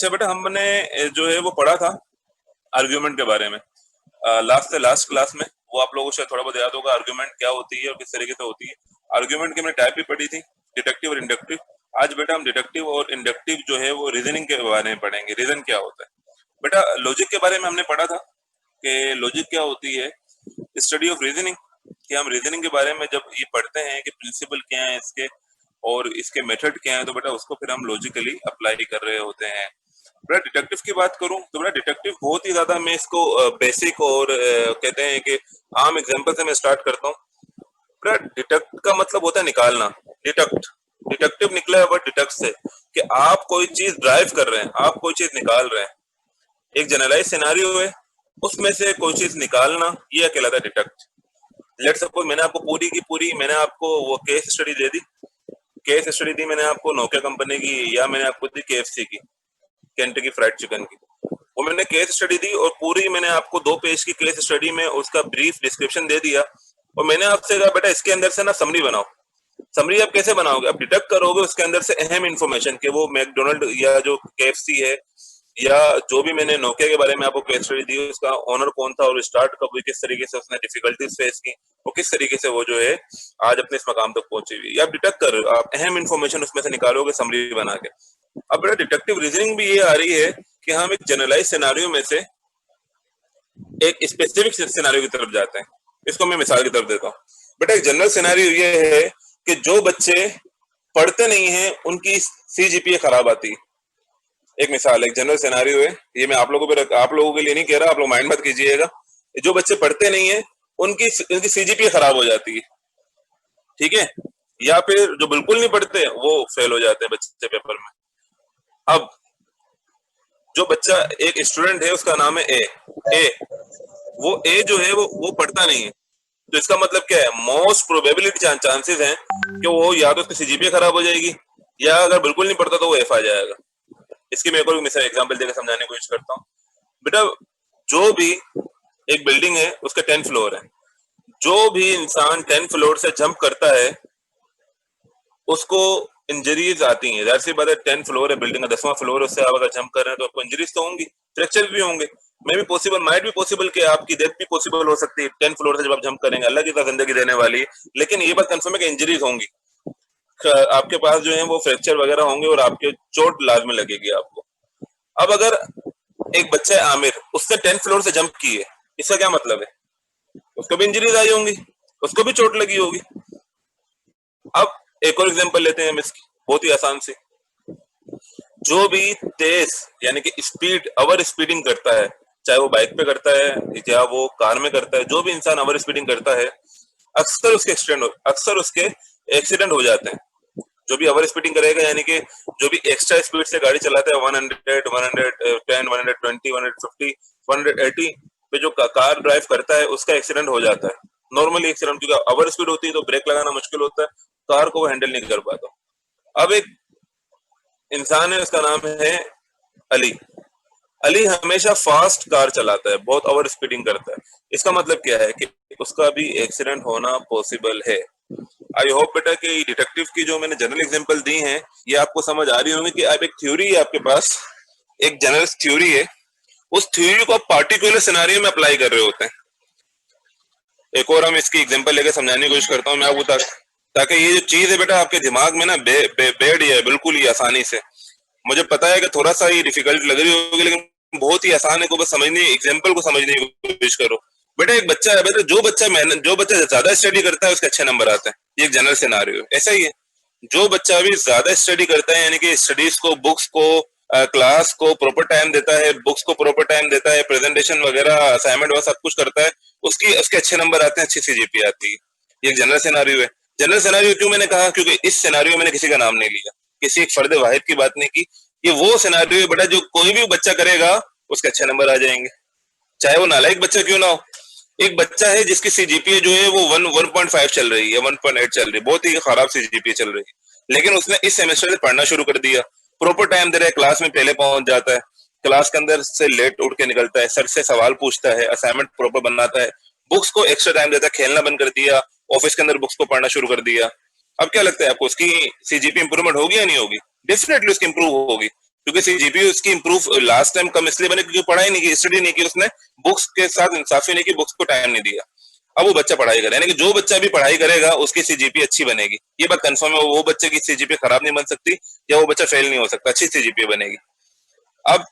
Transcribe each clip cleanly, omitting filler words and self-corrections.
अच्छा बेटा, हमने जो है वो पढ़ा था आर्ग्यूमेंट के बारे में लास्ट क्लास में। वो आप लोगों को थोड़ा बहुत याद होगा, आर्ग्यूमेंट क्या होती है और किस तरीके से होती है। आर्ग्यूमेंट की हमने टाइप भी पढ़ी थी, डिडक्टिव और इंडक्टिव। आज बेटा हम डिडक्टिव और इंडक्टिव जो है वो रीजनिंग के बारे में पढ़ेंगे। रीजन क्या होता है बेटा। लॉजिक के बारे में हमने पढ़ा था कि लॉजिक क्या होती है, स्टडी ऑफ रीजनिंग। कि हम रीजनिंग के बारे में जब ये पढ़ते हैं कि प्रिंसिपल क्या है इसके और इसके मेथड क्या है, तो बेटा उसको फिर हम लॉजिकली अप्लाई कर रहे होते हैं। बेटा डिटेक्टिव की बात करूं तो बेटा डिटेक्टिव बहुत ही ज्यादा, मैं इसको बेसिक और कहते हैं कि आम एग्जांपल से मैं स्टार्ट करता हूं। बेटा डिटेक्ट का मतलब होता है निकालना। डिटेक्ट, डिटेक्टिव निकला है वर्ड डिटेक्ट से, कि आप कोई चीज ड्राइव कर रहे हैं, आप कोई चीज निकाल रहे हैं। एक जनरलाइज सिनेरियो है, उसमें से कोई चीज निकालना, ये कहलाता है डिटेक्ट। लेट सपोज मैंने आपको पूरी की पूरी, मैंने आपको वो केस स्टडी दे दी। केस स्टडी दी मैंने आपको नोकिया कंपनी की, या मैंने आपको दी केएफसी की, केंटकी फ्राइड चिकन की। वो मैंने केस स्टडी दी और पूरी मैंने आपको 2 पेज की केस स्टडी में उसका ब्रीफ डिस्क्रिप्शन दे दिया। और मैंने आपसे कहा बेटा इसके अंदर से ना समरी बनाओ। समरी आप कैसे बनाओगे, आप डिटेक्ट करोगे उसके अंदर से अहम इंफॉर्मेशन कि वो मैकडोनल्ड या जो केएफसी है, या जो भी मैंने नोकिया के बारे में आपको केस स्टडी दी, उसका ओनर कौन था और स्टार्ट कब हुई, किस तरीके से उसने डिफिकल्टीज फेस की और किस तरीके से वो जो है आज अपने इस मकाम तक पहुंची हुई। आप डिटेक्ट कर रहे हो, आप अहम इंफॉर्मेशन उसमें से निकालोगे समरी बना के। अब बेटा डिटेक्टिव रीजनिंग भी ये आ रही है कि हम एक जनरलाइज सिनेरियो में से एक स्पेसिफिक सिनेरियो की तरफ जाते हैं। इसको मैं मिसाल की तरफ देता हूँ। बेटा एक जनरल सिनेरियो ये है कि जो बच्चे पढ़ते नहीं हैं उनकी सीजीपीए खराब आती है। एक मिसाल, एक जनरल सिनेरियो है, ये मैं आप लोगों के लिए नहीं कह रहा, आप लोग माइंड मत कीजिएगा। जो बच्चे पढ़ते नहीं है उनकी उनकी सीजीपीए खराब हो जाती है, ठीक है। या फिर जो बिल्कुल नहीं पढ़ते वो फेल हो जाते हैं बच्चे पेपर में। अब जो बच्चा, एक स्टूडेंट है उसका नाम है ए, वो ए जो है वो पढ़ता नहीं है, तो इसका मतलब क्या है, मोस्ट प्रोबेबिलिटी चांसेस हैं कि वो या तो उसकी सीजीपीए खराब हो जाएगी, या अगर बिल्कुल नहीं पढ़ता तो वो एफ आ जाएगा। इसकी मैं एक और मिसाल एग्जांपल देकर समझाने की कोशिश करता हूँ। बेटा जो भी एक बिल्डिंग है उसके 10 फ्लोर है, जो भी इंसान 10 फ्लोर से जंप करता है उसको इंजरीज आती हैं। जाहिर सी बात है, 10 फ्लोर है बिल्डिंग का, 10वां फ्लोर है, उससे आप अगर जंप कर रहे हैं तो आपको इंजरीज तो होंगी, फ्रैक्चर भी होंगे। मे भी पॉसिबल, माइट भी पॉसिबल कि आपकी डेथ भी पॉसिबल हो सकती है 10 फ्लोर से जब आप जंप करेंगे। अल्लाह की जिंदगी देने वाली, लेकिन ये बात कंफर्म है कि इंजरीज होंगी। आपके पास जो है वो फ्रैक्चर वगैरह होंगे और आपके चोट लाजमी लगेगी आपको। अब अगर एक बच्चा है आमिर, उसने 10 फ्लोर से जंप की है, इसका क्या मतलब है, उसको भी इंजरीज आई होंगी, उसको भी चोट लगी होगी। अब एक और एग्जांपल लेते हैं हम इसकी, बहुत ही आसान सी। जो भी तेज यानी कि स्पीड, ओवर स्पीडिंग करता है, चाहे वो बाइक पे करता है या वो कार में करता है, जो भी इंसान ओवर स्पीडिंग करता है अक्सर उसके एक्सीडेंट हो जाते हैं। जो भी ओवर स्पीडिंग करेगा यानी कि जो भी एक्स्ट्रा स्पीड से गाड़ी चलाता है, 100, 110, 120, 150, 180 पे जो कार ड्राइव करता है उसका एक्सीडेंट हो जाता है। नॉर्मली एक्सीडेंट, क्योंकि ओवर स्पीड होती है तो ब्रेक लगाना मुश्किल होता है, कार को वो हैंडल नहीं कर पाता। अब एक इंसान है, उसका नाम है अली। अली हमेशा फास्ट कार चलाता है, बहुत ओवर स्पीडिंग करता है। इसका मतलब क्या है कि उसका भी एक्सीडेंट होना पॉसिबल है। आई होप बेटा कि डिटेक्टिव की जो मैंने जनरल एग्जांपल दी हैं ये आपको समझ आ रही होंगी कि अब एक थ्योरी है आपके पास, एक जनरल थ्योरी है, उस थ्योरी को आप पार्टिकुलर सिनेरियो में अप्लाई कर रहे होते हैं। एक और हम इसकी एग्जांपल लेकर समझाने की कोशिश करता हूँ मैं आपको, ताकि ये जो चीज है बेटा आपके दिमाग में ना बैठ जाए बिल्कुल ही आसानी से। मुझे पता है कि थोड़ा सा ये डिफिकल्ट लग रही होगी, लेकिन बहुत ही आसान है, को बस समझने, एग्जांपल को समझने की कोशिश करो। बेटा एक बच्चा है, बेटा जो बच्चा ज्यादा स्टडी करता है उसके अच्छे नंबर आते हैं। ये एक जनरल सिनेरियो ऐसा ही है। जो बच्चा भी ज्यादा स्टडी करता है यानी कि स्टडीज को, बुक्स को, क्लास को प्रॉपर टाइम देता है, बुक्स को प्रॉपर टाइम देता है, प्रेजेंटेशन वगैरह, असाइनमेंट वगैरह सब कुछ करता है, उसके अच्छे नंबर आते हैं, अच्छी सीजीपीए आती है। ये एक जनरल सिनेरियो है। जनरल सिनेरियो क्यों मैंने कहा, क्योंकि इस सिनेरियो मैंने किसी का नाम नहीं लिया, किसी एक फर्द वाहिद की बात नहीं की। ये वो सिनेरियो है बेटा जो कोई भी बच्चा करेगा उसके अच्छे नंबर आ जाएंगे, चाहे वो नालायक बच्चा क्यों ना हो। एक बच्चा है जिसकी सीजीपीए जो है वो 1.5 चल रही है, 1.8 चल रही है, बहुत ही खराब सीजीपीए चल रही है, लेकिन उसने इस सेमेस्टर से पढ़ना शुरू कर दिया, प्रॉपर टाइम दे रहा है, क्लास में पहले पहुंच जाता है, क्लास के अंदर से लेट उठ के निकलता है, सर से सवाल पूछता है, असाइनमेंट प्रॉपर बनाता है, बुक्स को एक्स्ट्रा टाइम देता है, खेलना बंद कर दिया, ऑफिस के अंदर बुक्स को पढ़ना शुरू कर दिया। अब क्या लगता है आपको, उसकी सीजीपी इंप्रूवमेंट होगी या नहीं होगी? डेफिनेटली उसकी इंप्रूव होगी। क्योंकि सीजीपीए उसकी इंप्रूव लास्ट टाइम कम इसलिए बने क्योंकि पढ़ाई नहीं की, स्टडी नहीं की उसने, बुक्स के साथ इंसाफी नहीं की, बुक्स को टाइम नहीं दिया। अब वो बच्चा पढ़ाई करे, यानी कि जो बच्चा भी पढ़ाई करेगा उसकी सीजीपीए अच्छी बनेगी, ये बात कंफर्म है। वो बच्चे की सीजीपीए खराब नहीं बन सकती या वो बच्चा फेल नहीं हो सकता, अच्छी सीजीपीए बनेगी। अब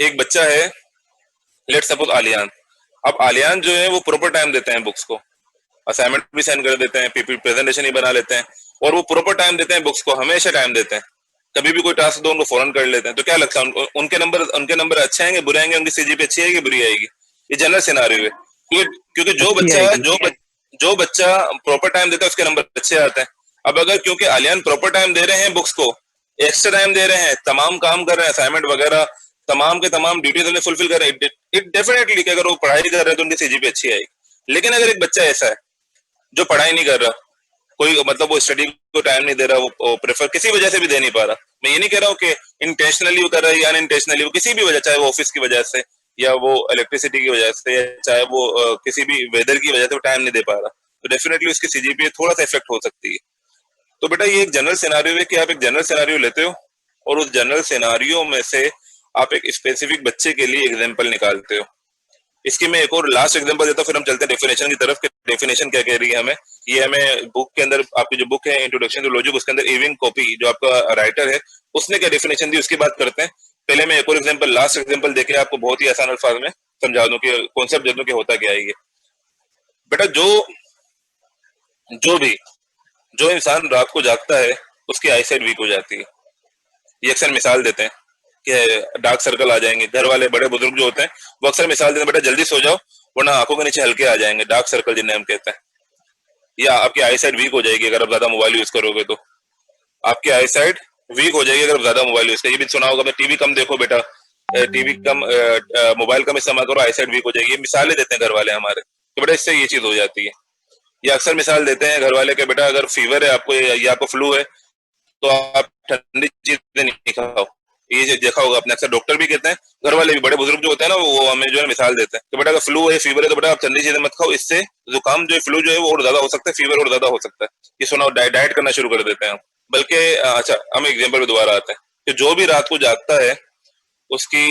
एक बच्चा है, लेट सपोज आलियान। अब आलियान जो है वो प्रॉपर टाइम देते हैं बुक्स को, असाइनमेंट भी सेंड कर देते हैं, पीपीटी प्रेजेंटेशन ही बना लेते हैं, और वो प्रॉपर टाइम देते हैं बुक्स को, हमेशा टाइम देते हैं, कभी भी कोई टास्क दो उनको फौरन कर लेते हैं। तो क्या लगता है उनके नंबर अच्छे आएंगे बुरे आएंगे, उनकी सीजीपीए अच्छी आएगी बुरी आएगी? ये जनरल सिनारियो है, क्योंकि अच्छी आएगी। जो बच्चा प्रॉपर टाइम देता है उसके नंबर अच्छे आते हैं। अब अगर क्योंकि आलियान प्रॉपर टाइम दे रहे हैं बुक्स को, एक्स्ट्रा टाइम दे रहे हैं, तमाम काम कर रहे हैं, असाइनमेंट वगैरह तमाम के तमाम ड्यूटीज उन्हें फुलफिल कर रहे हैं, इट डेफिनेटली कि अगर वो पढ़ाई कर रहे हैं तो उनकी सीजीपीए अच्छी आएगी। लेकिन अगर एक बच्चा ऐसा है जो पढ़ाई नहीं कर रहा, कोई मतलब वो स्टडी को टाइम नहीं दे रहा, वो प्रेफर किसी वजह से भी दे नहीं पा रहा, मैं ये नहीं कह रहा हूँ कि इंटेंशनली वो कर रहा है या अनइंटेंशनली, वो किसी भी वजह, चाहे वो ऑफिस की वजह से या वो इलेक्ट्रिसिटी की वजह से या चाहे वो किसी भी वेदर की वजह से वो टाइम नहीं दे पा रहा, तो डेफिनेटली उसकी सीजीपीए थोड़ा सा इफेक्ट हो सकती है। तो बेटा ये एक जनरल सिनारियो है कि आप एक जनरल सिनारियो लेते हो और उस जनरल सिनारियो में से आप एक स्पेसिफिक बच्चे के लिए एग्जाम्पल निकालते हो। इसकी मैं एक और लास्ट एग्जांपल देता हूँ, फिर हम चलते हैं डेफिनेशन की तरफ कि डेफिनेशन क्या कह रही है हमें। ये हमें बुक के अंदर, आपकी जो बुक है इंट्रोडक्शन टू लॉजिक, उसके अंदर इरविंग कॉपी जो आपका राइटर है उसने क्या डेफिनेशन दी उसकी बात करते हैं। पहले मैं एक और एग्जांपल, लास्ट एग्जांपल देके आपको बहुत ही आसान अल्फाज में समझा दूं कि कॉन्सेप्ट दे दूं कि होता क्या है ये। बेटा जो भी जो इंसान रात को जागता है उसकी आईसाइट वीक हो जाती है। ये अक्सर मिसाल देते हैं कि डार्क सर्कल आ जाएंगे, घर वाले बड़े बुजुर्ग जो होते हैं वो अक्सर मिसाल देते हैं, बेटा जल्दी सो जाओ वरना आंखों के नीचे हल्के आ जाएंगे, डार्क सर्कल जिन्हें हम कहते हैं, या आपकी आई साइड वीक हो जाएगी अगर आप ज्यादा मोबाइल यूज करोगे तो। आपकी आई साइड वीक हो जाएगी अगर आप ज्यादा मोबाइल यूज करोगे। ये भी सुना होगा, टीवी कम देखो बेटा, टीवी कम, मोबाइल कम इस्तेमाल करो, आई साइड वीक हो जाएगी। ये मिसालें देते हैं घर वाले हमारे, तो बेटा इससे ये चीज हो जाती है। या अक्सर मिसाल देते हैं घर वाले के बेटा अगर फीवर है आपको या आपको फ्लू है तो आप ठंडी चीजें नहीं खाओ। ये देखा होगा आपने, अक्सर डॉक्टर भी कहते हैं, घर वाले भी, बड़े बुजुर्ग जो होते हैं ना वो हमें जो है मिसाल देते हैं कि बेटा अगर फ्लू है फीवर है तो बेटा आप ठंडी चीजें मत खाओ, इससे जुकाम जो है फ्लू जो है वो और ज्यादा हो सकता है, फीवर और ज्यादा हो सकता है। ये सुना, डाइट करना शुरू कर देते हैं हम। बल्कि अच्छा हम एग्जाम्पल पे दोबारा आते हैं कि जो भी रात को जागता है उसकी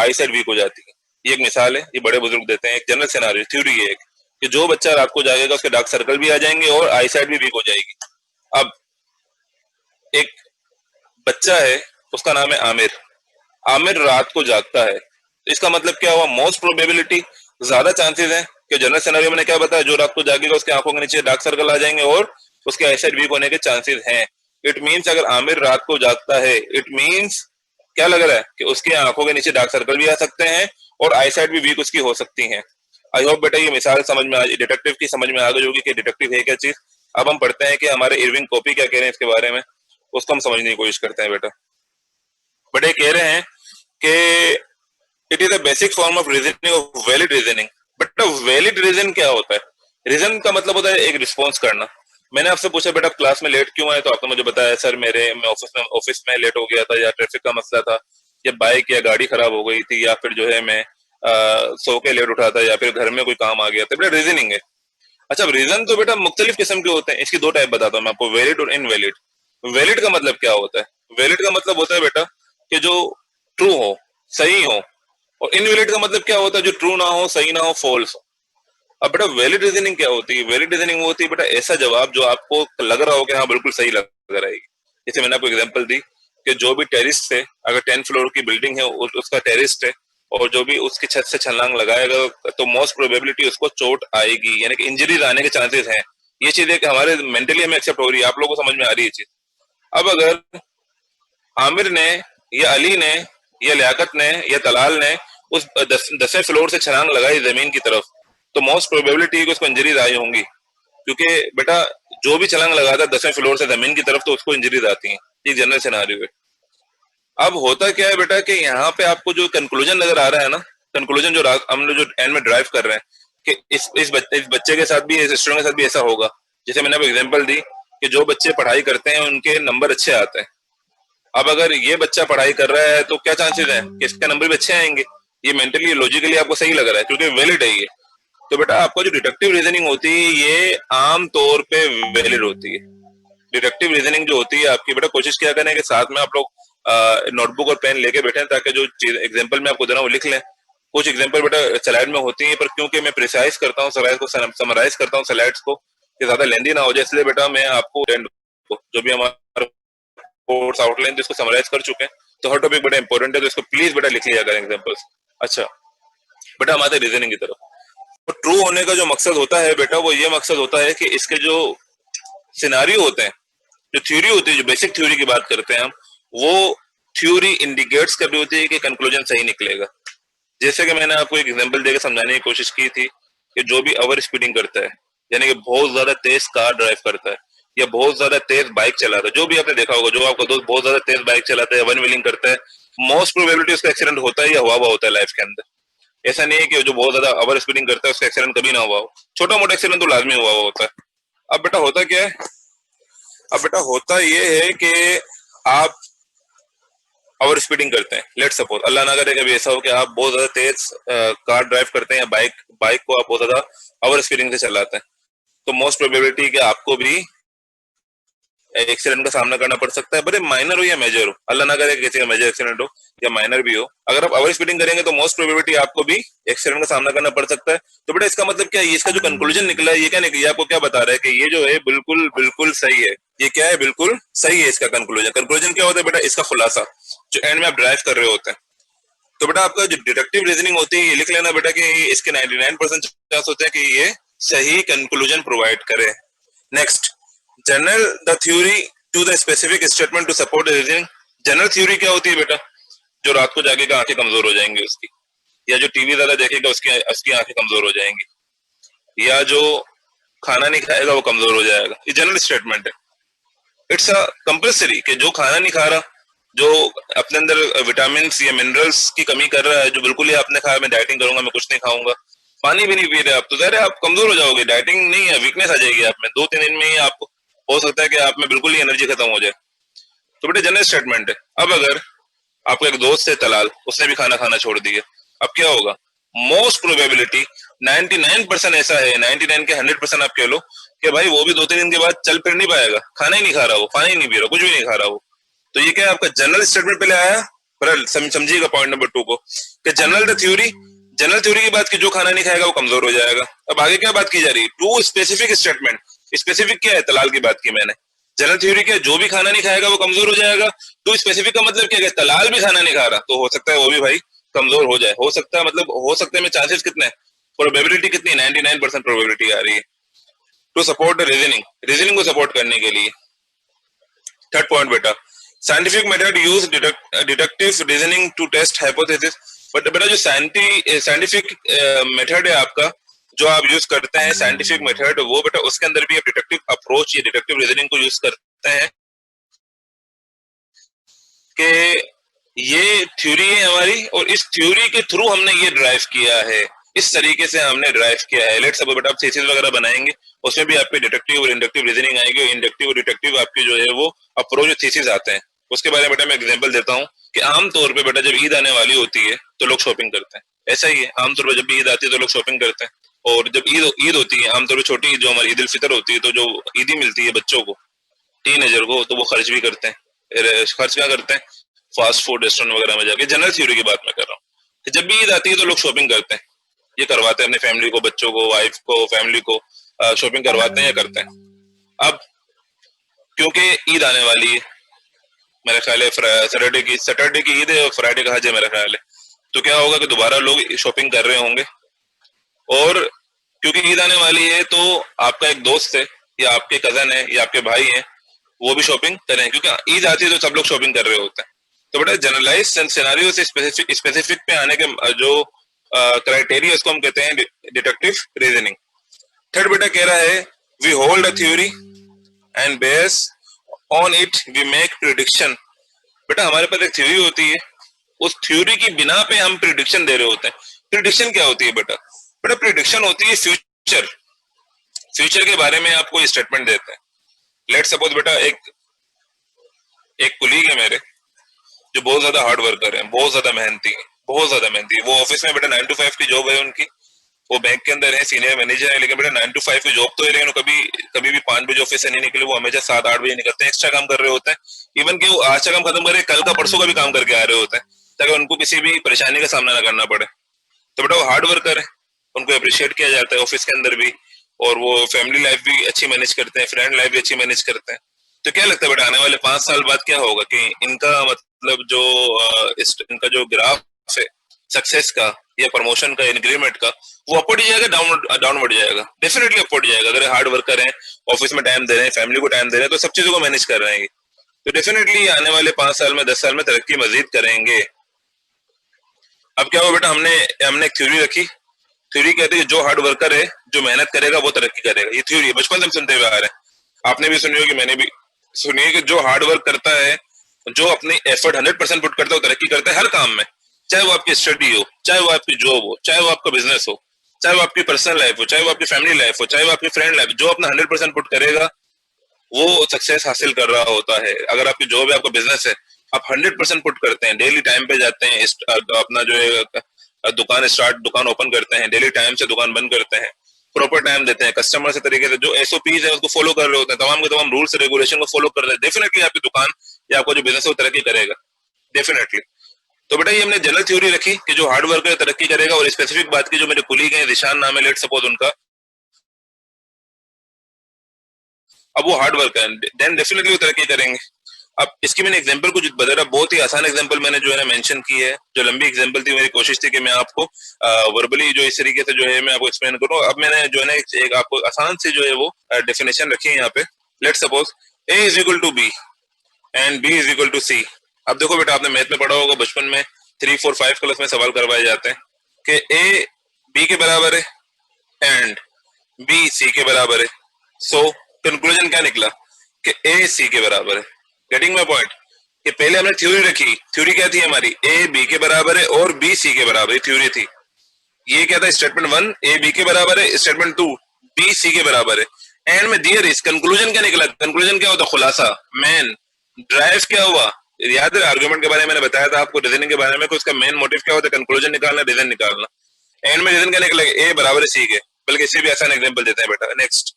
आई साइड वीक हो जाती है। ये एक मिसाल है, ये बड़े बुजुर्ग देते हैं, एक जनरल सिनारियो थ्योरी है एक, कि जो बच्चा रात को जागेगा उसके डार्क सर्कल भी आ जाएंगे और आई साइड भी वीक हो जाएगी। अब एक बच्चा है उसका नाम है आमिर, आमिर रात को जागता है, तो इसका मतलब क्या हुआ, मोस्ट प्रोबेबिलिटी, ज्यादा चांसेस है कि जनरल सिनेरियो मैंने क्या बताया, जो रात को जागेगा उसके आंखों के नीचे डार्क सर्कल आ जाएंगे और उसके आईसाइट वीक होने के चांसेस हैं। इट मींस अगर आमिर रात को जागता है, इट मींस क्या लग रहा है कि उसके आंखों के नीचे डार्क सर्कल भी आ सकते हैं और आईसाइट भी वीक उसकी हो सकती है। आई होप बेटा ये मिसाल समझ में आ, डिटेक्टिव की समझ में आ गई होगी कि डिटेक्टिव है क्या चीज। अब हम पढ़ते हैं कि हमारे इरविंग कॉपी क्या कह रहे हैं इसके बारे में, उसको हम समझने की कोशिश करते हैं बेटा। बड़े कह रहे हैं कि it is a basic form of reasoning of valid reasoning. But valid reason क्या होता है? रीजन का मतलब होता है एक रिस्पॉन्स करना। मैंने आपसे पूछा बेटा क्लास में लेट क्यों आए, तो आपने मुझे बताया सर मैं ऑफिस में लेट हो गया था, या ट्रैफिक का मसला था, या बाइक या गाड़ी खराब हो गई थी, या फिर जो है मैं सो के लेट उठा था, या फिर घर में कोई काम आ गया था। बेटा रीजनिंग है। अच्छा रीजन तो बेटा मुख्तलिफ किस्म के होते हैं, इसकी दो टाइप बताता हूँ मैं आपको, वैलिड और इनवैलिड। वैलिड का मतलब क्या होता है? वैलिड का मतलब होता है बेटा कि जो ट्रू हो, सही हो। और इनवैलिड का मतलब क्या होता है? जो ट्रू ना हो, सही ना हो, फॉल्स हो। अब बेटा वैलिड रीजनिंग क्या होती है? वैलिड रीजनिंग वो होती है बेटा ऐसा जवाब जो आपको लग रहा हो कि हाँ बिल्कुल सही लग रहा है। जैसे मैंने आपको एग्जांपल दी कि जो भी टेरिस है, अगर 10 फ्लोर की बिल्डिंग है उसका टेरिस है, और जो भी उसकी छत से छलांग लगाएगा तो मोस्ट प्रोबेबिलिटी उसको चोट आएगी, यानी कि इंजरीज आने के चांसेस हैं। ये चीज है कि हमारे मेंटली हमें एक्सेप्ट हो रही है, आप लोगों को समझ में आ रही है चीज। अब अगर आमिर ने या अली ने या लियाकत ने या तलाल ने उस 10वें फ्लोर से छलांग लगाई जमीन की तरफ, तो मोस्ट प्रोबेबिलिटी है कि उसको इंजरीज आई होंगी, क्योंकि बेटा जो भी छलांग लगाता है 10वें फ्लोर से जमीन की तरफ तो उसको इंजरीज आती है। ये जनरल सिनेरियो है। अब होता क्या है बेटा कि यहाँ पे आपको जो कंक्लूजन नजर आ रहा है ना, कंक्लूजन जो हम लोग जो एंड में ड्राइव कर रहे हैं कि इस बच्चे के साथ भी, इस स्टूडेंट के साथ भी ऐसा होगा। जैसे मैंने आपको एग्जांपल दी कि जो बच्चे पढ़ाई करते हैं उनके नंबर अच्छे आते हैं। अब अगर ये बच्चा पढ़ाई कर रहा है तो क्या चांसेस है कि इसके नंबर भी अच्छे आएंगे? ये मेंटली लॉजिकली आपको सही लग रहा है क्योंकि वैलिड है ये। तो बेटा आपको जो डिडक्टिव रीजनिंग होती है ये आम तौर पे वैलिड होती है। डिडक्टिव रीजनिंग जो होती है आपकी, बेटा कोशिश क्या करें कि साथ में आप लोग नोटबुक और पेन लेके बैठे ताकि जो चीज एग्जाम्पल मैं आपको दे रहा हूँ लिख लें। कुछ एग्जाम्पल बेटा स्लाइड में होती है, पर क्योंकि मैं प्रिसाइज करता हूँ स्लाइड को, समराइज करता हूँ स्लाइड्स को कि ज्यादा लेंदी ना हो जाए, इसलिए बेटा मैं आपको जो भी हमारा कोर्स आउटलाइन जिसको समराइज कर चुके हैं, तो हर टॉपिक बेटा इंपॉर्टेंट है, तो इसको प्लीज बेटा लिख लिया करें एग्जाम्पल्स। अच्छा बेटा हम आते हैं रीजनिंग की तरफ। तो ट्रू होने का जो मकसद होता है बेटा वो ये मकसद होता है कि इसके जो सिनारियो होते हैं, जो थ्योरी होती है, जो बेसिक थ्योरी की बात करते हैं हम, वो थ्योरी इंडिकेट्स कर रही होती है कि कंक्लूजन सही निकलेगा। जैसे कि मैंने आपको एक एग्जांपल देकर समझाने की कोशिश की थी कि जो भी ओवर स्पीडिंग करता है, यानी कि बहुत ज्यादा तेज कार ड्राइव करता है या बहुत ज्यादा तेज बाइक चलाता है, जो भी आपने देखा होगा, जो आपका दोस्त बहुत ज्यादा तेज बाइक चलाता है, वन व्हीलिंग करता है, मोस्ट प्रोबेबिलिटी उसका एक्सीडेंट होता है या हुआ हुआ होता है लाइफ के अंदर। ऐसा नहीं है कि जो बहुत ज्यादा ओवर स्पीडिंग करता है उसका एक्सीडेंट कभी ना हुआ हो, छोटा मोटा एक्सीडेंट तो लाजमी हुआ हुआ होता है। अब बेटा होता क्या है, अब बेटा होता ये है कि आप ओवर स्पीडिंग करते हैं, लेट सपोज अल्लाह ना करे कभी ऐसा हो कि आप बहुत ज्यादा तेज कार ड्राइव करते हैं या बाइक बाइक को आप बहुत ज्यादा ओवर स्पीडिंग से चलाते हैं, तो मोस्ट प्रोबेबिलिटी कि आपको भी एक्सीडेंट का सामना करना पड़ सकता है, भले माइनर हो या मेजर हो, अल्लाह ना करे किसी का मेजर एक्सीडेंट हो या माइनर भी हो। अगर आप ओवर स्पीडिंग करेंगे तो मोस्ट प्रोबेबिलिटी आपको भी एक्सीडेंट का सामना करना पड़ सकता है। तो बेटा इसका मतलब क्या है, इसका जो कंक्लूजन निकला है ये क्या निकला, आपको क्या बता रहा है कि ये जो है बिल्कुल बिल्कुल सही है। ये क्या है, बिल्कुल सही है इसका कंक्लूजन। कंक्लूजन क्या होता है बेटा, इसका खुलासा जो एंड में आप ड्राइव कर रहे होते हैं। तो बेटा आपका जो डिडक्टिव रीजनिंग होती है ये लिख लेना बेटा कि इसके 99% चांस होते हैं कि ये सही कंक्लूजन प्रोवाइड करे। Next, general the theory to the specific statement to support the reasoning. General theory क्या होती है बेटा, जो रात को जागेगा आंखें कमजोर हो जाएंगी उसकी, या जो टीवी ज्यादा देखेगा उसकी उसकी आंखें कमजोर हो जाएंगी, या जो खाना नहीं खाएगा वो कमजोर हो जाएगा। ये जनरल स्टेटमेंट है। इट्स अ कंपल्सरी कि जो खाना नहीं खा रहा, जो अपने अंदर विटामिन या मिनरल्स की कमी कर रहा है, जो बिल्कुल ही आपने कहा मैं डाइटिंग करूंगा, मैं कुछ नहीं खाऊंगा, पानी भी नहीं पी रहे आप, तो जहर आप कमजोर हो जाओगे। डाइटिंग नहीं है, वीकनेस आ जाएगी आप में, 2-3 दिन में ही आपको हो सकता है कि आप में बिल्कुल ही एनर्जी खत्म हो जाए। तो बेटे जनरल स्टेटमेंट है। अब अगर आपको एक दोस्त है तलाल, उसने भी खाना खाना छोड़ दिया, अब क्या होगा, मोस्ट प्रोबेबिलिटी 99% ऐसा है, 99 के 100% आप कह लो कि भाई वो भी 2-3 दिन के बाद चल फिर नहीं पाएगा, खाना ही नहीं खा रहा, वो पानी नहीं पी रहा, कुछ भी नहीं खा रहा वो। तो ये क्या है, आपका जनरल स्टेटमेंट पहले आया, पर समझिएगा पॉइंट नंबर 2 को कि जनरल थ्योरी, जनरल थ्योरी की बात की जो खाना नहीं खाएगा वो कमजोर हो जाएगा। अब आगे क्या बात की जा रही है, टू स्पेसिफिक स्टेटमेंट। स्पेसिफिक क्या है, तलाल की बात की मैंने। जनरल थ्योरी क्या है, जो भी खाना नहीं खाएगा वो कमजोर हो जाएगा। टू स्पेसिफिक का मतलब क्या है, तलाल भी खाना नहीं खा रहा तो हो सकता है वो भी भाई कमजोर हो जाए। हो सकता है मतलब हो सकते में चांसेस कितने हैं, प्रोबेबिलिटी कितनी, 99% प्रोबेबिलिटी आ रही है टू सपोर्ट रीजनिंग, रीजनिंग को सपोर्ट करने के लिए। थर्ड पॉइंट बेटा, scientific method use deductive reasoning to test hypothesis. But बेटा जो साइंटिफिक मेथड है आपका, जो आप यूज करते हैं साइंटिफिक मेथड, वो बेटा उसके अंदर भी आप डिडक्टिव अप्रोच या डिडक्टिव रीजनिंग को यूज करते हैं कि ये थ्योरी है हमारी और इस थ्योरी के थ्रू हमने ये ड्राइव किया है, इस तरीके से हमने ड्राइव किया है। लेट्स सपोज बेटा आप थीसिस वगैरह बनाएंगे, उसमें भी आपके डिडक्टिव और इंडक्टिव रीजनिंग आएगी, और इंडक्टिव और डिडक्टिव आपके जो है वो अप्रोच थीसिस आते हैं। उसके बारे में बेटा मैं एग्जांपल देता हूँ कि आमतौर पे बेटा जब ईद आने वाली होती है तो लोग शॉपिंग करते हैं, ऐसा ही है, आमतौर पर जब भी ईद आती है तो लोग शॉपिंग करते हैं। और जब ईद ईद होती है, आमतौर पर छोटी ईद जो हमारी ईद उल फितर होती है, तो जो ईदी मिलती है बच्चों को, टीनेजर को, तो वो खर्च भी करते हैं। खर्च क्या करते हैं, फास्ट फूड रेस्टोरेंट वगैरह में जाके। जनरल थ्योरी की बात मैं कर रहा हूँ कि जब भी ईद आती है तो लोग शॉपिंग करते हैं, ये करवाते हैं अपनी फैमिली को, बच्चों को, वाइफ को, फैमिली को शॉपिंग करवाते हैं या करते हैं। अब क्योंकि ईद आने वाली है, मेरा ख्याल है सैटरडे की ईद है और फ्राइडे का हज है मेरा ख्याल है, तो क्या होगा कि दोबारा लोग शॉपिंग कर रहे होंगे। और क्योंकि ईद आने वाली है तो आपका एक दोस्त है या आपके कजन है या आपके भाई है, वो भी शॉपिंग करें, क्योंकि ईद आती है तो सब लोग शॉपिंग कर रहे होते हैं। तो बेटा जनरलाइज सिनेरियो से स्पेसिफिक पे आने के जो क्राइटेरिया, उसको हम कहते हैं डिडक्टिव रीजनिंग। थर्ड बेटा कह रहा है we hold a theory and base on it we make prediction. बेटा हमारे पास एक थ्योरी होती है, उस थ्योरी की बिना पे हम प्रिडिक्शन दे रहे होते हैं। प्रिडिक्शन क्या होती है बेटा, बेटा प्रिडिक्शन होती है फ्यूचर, फ्यूचर के बारे में आपको स्टेटमेंट देते हैं। लेट सपोज बेटा एक कुलीग है मेरे जो बहुत ज्यादा हार्ड वर्कर है, बहुत ज्यादा मेहनती है, बहुत ज्यादा मेहनती है। वो ऑफिस में बेटा 9 to 5 की जॉब है उनकी, वो बैंक के अंदर है, सीनियर मैनेजर है, लेकिन बेटा 9 to 5 की जॉब तो है, लेकिन कभी कभी भी 5 बजे ऑफिस से नहीं निकले, वो हमेशा 7-8 बजे निकलते हैं, एक्स्ट्रा काम कर रहे होते हैं। इवन कि वो आज का काम खत्म करे, कल का परसों का भी काम करके आ रहे होते हैं, ताकि उनको किसी भी परेशानी का सामना ना करना पड़े। तो बेटा वो हार्ड वर्कर है, उनको अप्रिशिएट किया जाता है ऑफिस के अंदर भी, और वो फैमिली लाइफ भी अच्छी मैनेज करते हैं, फ्रेंड लाइफ भी अच्छी मैनेज करते हैं। तो क्या लगता है बेटा आने वाले 5 साल बाद क्या होगा कि इनका मतलब जो इनका जो ग्राफ है सक्सेस का या प्रमोशन का, इंक्रीमेंट का, वो अपवर्ड जाएगा, डाउनवर्ड जाएगा? डेफिनेटली अपवर्ड जाएगा। अगर हार्ड वर्कर हैं, ऑफिस में टाइम दे रहे हैं, फैमिली को टाइम दे रहे हैं, तो सब चीजों को मैनेज कर रहे हैं, तो डेफिनेटली आने वाले 5 साल में, 10 साल में तरक्की मजीद करेंगे। अब क्या हुआ बेटा, हमने हमने एक थ्योरी रखी। थ्योरी कहती है जो हार्ड वर्कर है, जो मेहनत करेगा, वो तरक्की करेगा। ये थ्योरी बचपन से हम सुनते हुए आ रहे हैं, आपने भी सुनी होगी, मैंने भी सुनी है कि जो हार्ड वर्क करता है, जो अपनी एफर्ट 100% पुट करता है, वो तरक्की करता है हर काम में। चाहे वो आपकी स्टडी हो, चाहे वो आपकी जॉब हो, चाहे वो आपका बिजनेस हो, चाहे वो आपकी पर्सनल लाइफ हो, चाहे वो आपकी फैमिली लाइफ हो, चाहे वो आपकी फ्रेंड लाइफ, जो अपना 100% पुट करेगा वो सक्सेस हासिल कर रहा होता है। अगर आपकी जॉब है, आपका बिजनेस है, आप 100% पुट करते हैं, डेली टाइम पे जाते हैं, अपना जो है दुकान ओपन करते हैं, डेली टाइम से दुकान बंद करते हैं, प्रॉपर टाइम देते हैं, कस्टमर से तरीके से जो एसओपीज है उसको फॉलो कर रहे होते हैं, तमाम के तमाम रूल्स रेगुलेशन को फॉलो कर रहे हैं, डेफिनेटली आपकी दुकान या आपका जो बिजनेस है वो तरक्की करेगा, डेफिनेटली। तो बेटा ये हमने जनरल थ्योरी रखी कि जो हार्ड वर्कर तरक्की करेगा, और स्पेसिफिक बात की, जो मेरे कुलीग हैं, दिशान नाम है, लेट सपोज उनका, अब वो हार्ड वर्कर है, देन डेफिनेटली वो तरक्की करेंगे। अब इसकी मैंने एग्जांपल कुछ बता रहा, बहुत ही आसान एग्जांपल मैंने जो है ना मेंशन की है। जो लंबी एग्जांपल थी, मेरी कोशिश थी कि मैं आपको वर्बली जो इस तरीके से जो है मैं आपको एक्सप्लेन करूं। अब मैंने जो है ना एक आपको आसान से जो है वो डेफिनेशन रखी है यहाँ पे। Let suppose A is equal to B and B is equal to C. अब देखो बेटा, आपने मैथ में पढ़ा होगा बचपन में, 3, 4, 5 क्लास में सवाल करवाए जाते हैं कि ए बी के बराबर है एंड बी सी के बराबर है। सो कंक्लूजन क्या निकला कि ए सी के बराबर है। Getting my point? कि पहले हमने थ्योरी रखी, थ्योरी क्या थी हमारी, ए बी के बराबर है और बी सी के बराबर है, थ्योरी थी। ये क्या था, स्टेटमेंट 1 ए बी के बराबर है, स्टेटमेंट 2 बी सी के बराबर है। एंड में दियर इज, कंक्लूजन क्या निकला, कंक्लूजन क्या होता, खुलासा, मेन ड्राइव क्या हुआ। याद है आर्गुमेंट के बारे में मैंने बताया था आपको, रीजनिंग के बारे में, उसका मेन मोटिव क्या होता है, कंक्लूजन निकालना, रीजन निकालना। एंड में रीजन क्या निकला, ए बराबर है सी के। बल्कि इससे भी आसान एग्जांपल देते हैं बेटा, next.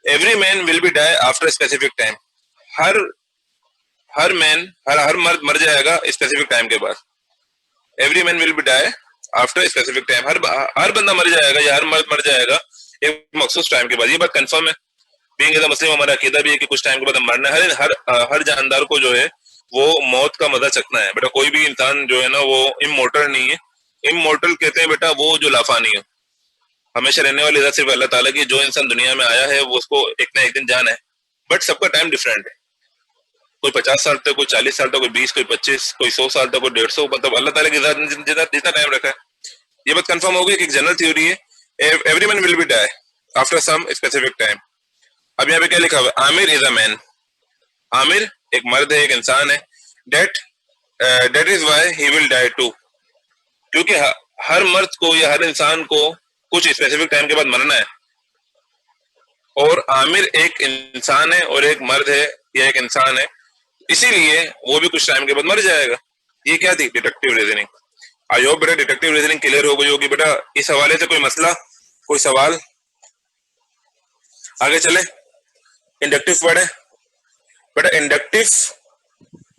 Every man will be die after specific time. हर हर मैन हर मर्द मर जाएगा स्पेसिफिक टाइम के बाद। Every man will be die after specific time. हर बंदा मर जाएगा या हर मर्द मर जाएगा एक मखसूस टाइम के बाद। ये बात कंफर्म है, बीइंग एज अ मुस्लिम हमारा अकीदा भी है कि कुछ टाइम के बाद हम मरना है। हर जानदार को जो है वो मौत का मजा चखना है बेटा। कोई भी इंसान जो है ना वो इमोर्टल नहीं है। इमोर्टल कहते हैं बेटा वो जो लाफानी है, हमेशा रहने वाली ज़ात सिर्फ अल्लाह ताला की। जो इंसान दुनिया में आया है वो उसको एक ना एक दिन जाना है, बट सबका टाइम डिफरेंट है। कोई 50 साल तक, कोई 40 साल तक, कोई 20, कोई 25, कोई 100 साल तक, कोई 150, मतलब अल्लाह ताला की ज़ात ने जितना टाइम रखा है। ये बात कंफर्म हो गई कि एक जनरल थ्योरी है, every man will be die after some specific time. अब यहाँ पे क्या लिखा हुआ है, Aamir is a man. Aamir एक मर्द है, एक इंसान है। That that is why he will die too. क्योंकि हर मर्द को या हर इंसान को कुछ स्पेसिफिक टाइम के बाद मरना है। और आमिर एक इंसान है और एक मर्द है या एक इंसान है, इसीलिए वो भी कुछ टाइम के बाद मर जाएगा। ये क्या थी, डिडक्टिव रीजनिंग। आई होप बेटा डिडक्टिव रीजनिंग क्लियर हो गई होगी बेटा। इस हवाले से कोई मसला, कोई सवाल? आगे चले, इंडक्टिव पढ़े बेटा। इंडक्टिव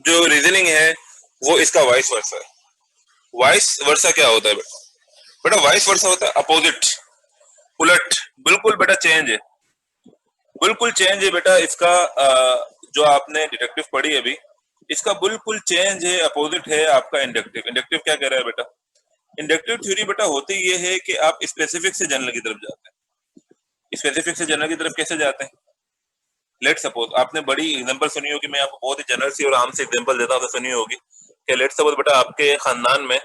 जो रीजनिंग है वो इसका वाइस वर्सा है। वाइस वर्सा क्या होता है बेटा? बेटा वाइस वर्सा होता है अपोजिट, उलट। बिल्कुल बेटा चेंज है, बिल्कुल चेंज है बेटा इसका। जो आपने डिडक्टिव पढ़ी है अभी, इसका बिल्कुल चेंज है, अपोजिट है आपका इंडक्टिव। इंडक्टिव क्या कह रहा है बेटा? इंडक्टिव थ्योरी बेटा होती ये है कि आप स्पेसिफिक से जनरल की तरफ जाते हैं। स्पेसिफिक से जनरल की तरफ कैसे जाते हैं? लेट सपोज आपने बड़ी एग्जांपल सुनी होगी, मैं आपको बहुत ही जनरल सी और आम सी एग्जांपल देता हूँ तो सुनी होगी कि लेट सपोज बेटा आपके खानदान में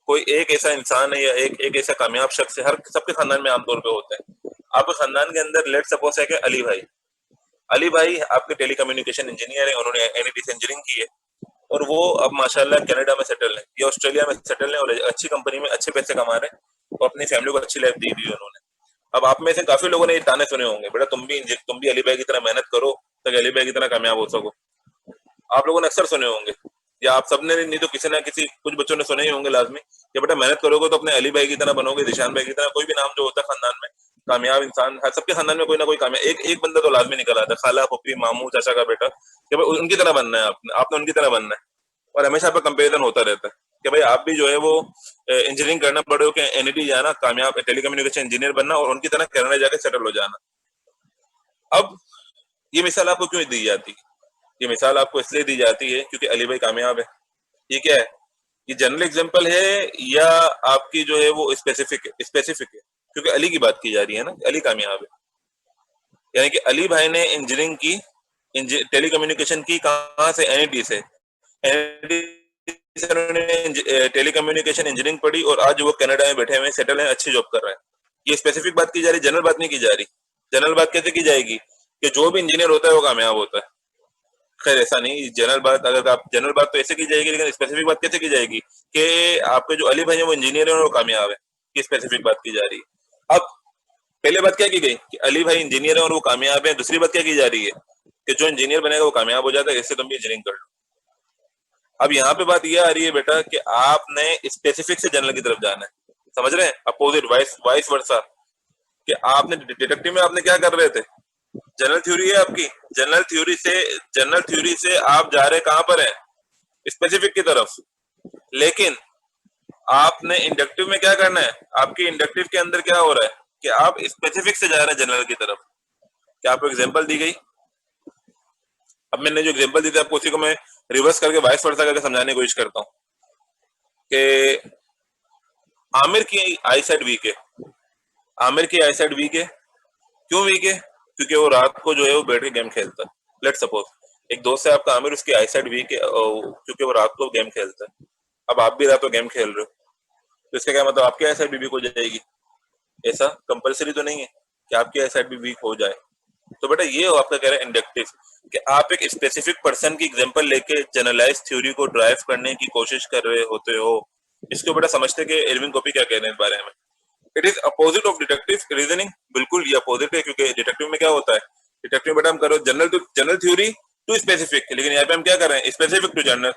कोई एक ऐसा इंसान है या एक ऐसा कामयाब शख्स है, हर सबके खानदान में आमतौर पे होता है। आपके खानदान के अंदर लेट सपोज है कि अली भाई। अली भाई आपके टेली कम्युनिकेशन इंजीनियर है, उन्होंने एनईटी से इंजीनियरिंग की है, और वो अब माशाल्लाह कनाडा में सेटल है या ऑस्ट्रेलिया में सेटल है और अच्छी कंपनी में अच्छे पैसे कमा रहे हैं और अपनी फैमिली को अच्छी लाइफ दी हुई है उन्होंने। अब आप में से काफी लोगों ने ये ताने सुने होंगे, बेटा तुम भी अली भाई की तरह मेहनत करो ताकि अली भाई की तरह कामयाब हो सको। आप लोगों ने अक्सर सुने होंगे, या आप सबने नहीं तो किसी ना किसी कुछ बच्चों ने सुने ही होंगे लाजमी, कि बेटा मेहनत करोगे तो अपने अली भाई की तरह बनोगे, दिशान भाई की तरह, कोई भी नाम जो होता है खानदान में कामयाब इंसान हर सबके खानदान में कोई ना कोई कामयाब एक बंदा तो लाजमी निकल आता है, खाला फूफी मामू चाचा का बेटा, कि भाई उनकी तरह बनना है, आपने उनकी तरह बनना है। और हमेशा आपका कंपेरिजन होता रहता है कि भाई आप भी जो है वो इंजीनियरिंग करना पड़े हो कि एनईटी जाना, कामयाब टेलीकम्युनिकेशन इंजीनियर बनना और उनकी तरह कनाडा जाके सेटल हो जाना। अब ये मिसाल आपको क्यों दी जाती है? ये मिसाल आपको इसलिए दी जाती है क्योंकि अली भाई कामयाब है। ये क्या है? ये जनरल एग्जांपल है या आपकी जो है वो स्पेसिफिक है? क्योंकि अली की बात की जा रही है ना, अली कामयाब है, यानी कि अली भाई ने इंजीनियरिंग की, टेलीकम्युनिकेशन की, कहाँ से? एनईटी से। एनईटी से उन्होंने टेलीकम्युनिकेशन इंजीनियरिंग पढ़ी और आज वो कनाडा में बैठे हुए सेटल हैं, अच्छी जॉब कर रहे हैं। ये स्पेसिफिक बात की जा रही, जनरल बात नहीं की जा रही। जनरल बात कैसे की जाएगी कि जो भी इंजीनियर होता है वो कामयाब होता है? खैर ऐसा नहीं, जनरल बात अगर आप जनरल बात तो ऐसे की जाएगी, लेकिन स्पेसिफिक बात कैसे की जाएगी कि आपके जो अली भाई है वो इंजीनियर है और वो कामयाब है? ये स्पेसिफिक बात की जा रही है। अब पहले बात क्या की गई कि अली भाई इंजीनियर है और वो कामयाब है, दूसरी बात क्या की जा रही है कि जो इंजीनियर बनेगा वो कामयाब हो जाता है, इससे तुम भी इंजीनियरिंग कर लो। अब यहाँ पे बात ये आ रही है बेटा कि आपने स्पेसिफिक से जनरल की तरफ जाना है, समझ रहे हैं? अपोजिट, वाइस वाइस वर्सा, कि आपने डिटेक्टिव में आपने क्या कर रहे थे? जनरल थ्योरी है आपकी, जनरल थ्योरी से आप जा रहे कहां पर है? स्पेसिफिक की तरफ। लेकिन आपने इंडक्टिव में क्या करना है? आपके इंडक्टिव के अंदर क्या हो रहा है कि आप स्पेसिफिक से जा रहे हैं जनरल की तरफ। क्या आपको एग्जांपल दी गई? अब मैंने जो एग्जांपल दी थी आपको उसी को मैं रिवर्स करके वाइस वर्सा करके समझाने की कोशिश करता हूँ कि आमिर की आई साइड वीक है। आमिर की आई साइड वीक है, क्यों वीक है? क्योंकि वो रात को जो है वो बैठ के गेम खेलता है। लेट सपोज एक दोस्त है आपका आमिर, उसकी आई साइड वीक है क्योंकि वो रात को गेम खेलता है। अब आप भी रात को गेम खेल रहे हो, तो इसका क्या मतलब आपकी आई साइड भी वीक हो जाएगी? ऐसा कंपलसरी तो नहीं है कि आपकी आई साइड भी वीक हो जाए। तो बेटा ये हो आपका कह रहा है इंडक्टिव, कि आप एक स्पेसिफिक पर्सन की एग्जांपल लेके जनरलाइज थ्योरी को ड्राइव करने की कोशिश कर रहे होते हो। इसको बेटा समझते कि एल्विन कॉपी क्या कह रहे हैं इस बारे में। It is opposite of deductive reasoning, बिल्कुल ये अपोजिट है, क्योंकि डिडक्टिव में क्या होता है? डिडक्टिव बेटा हम करो जनरल थ्योरी टू स्पेसिफिक, लेकिन यहाँ पे हम क्या कर रहे हैं? Specific to general.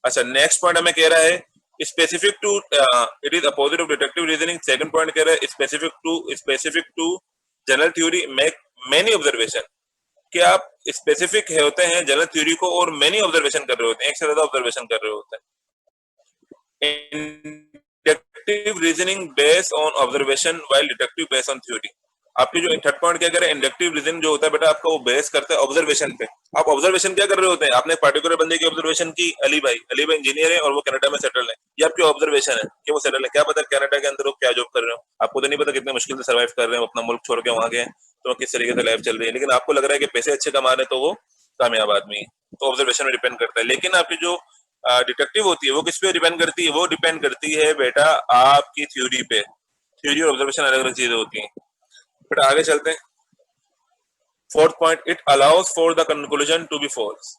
अच्छा, नेक्स्ट पॉइंट हमें कह रहा है specific to, it is opposite of deductive reasoning. Second point कह रहा है specific to general theory make many observation, कि आप स्पेसिफिक होते हैं जनरल थ्योरी को और मेनी ऑब्जर्वेशन कर रहे होते हैं, एक से ज्यादा ऑब्जर्वेशन कर रहे होते हैं। Inductive reasoning based on observation while deductive based on theory. आपके जो थर्ड पॉइंट क्या कह रहे हैं? इंडक्टिव रीजन जो होता है बेटा आपका वो बेस करता है ऑब्जर्वेशन पे। आप ऑब्जर्वेशन क्या कर रहे होते हैं? आपने एक पर्टिकुलर बंदे की ऑब्जर्वेशन की, अली भाई इंजीनियर है और वो कनाडा में सेटल है। ये आपकी ऑब्जर्वेशन है कि वो सेटल है। क्या पता कनाडा के अंदर वो क्या जॉब कर रहे हो, आपको तो नहीं पता कितने मुश्किल से सर्वाइव कर रहे हो, अपना मुल्क छोड़ के वहां गए तो किस तरीके से लाइफ चल रही है, लेकिन आपको लग रहा है कि पैसे अच्छे कमा रहे हैं तो वो कामयाब आदमी है। तो ऑब्जर्वेशन में डिपेंड करता है। लेकिन आपकी जो डिटेक्टिव होती है वो किस पे डिपेंड करती है? वो डिपेंड करती है बेटा आपकी थ्योरी पे। थ्योरी और ऑब्जर्वेशन अलग अलग चीजें होती हैं। बेटा आगे चलते हैं। Fourth point, it allows for the conclusion to be false.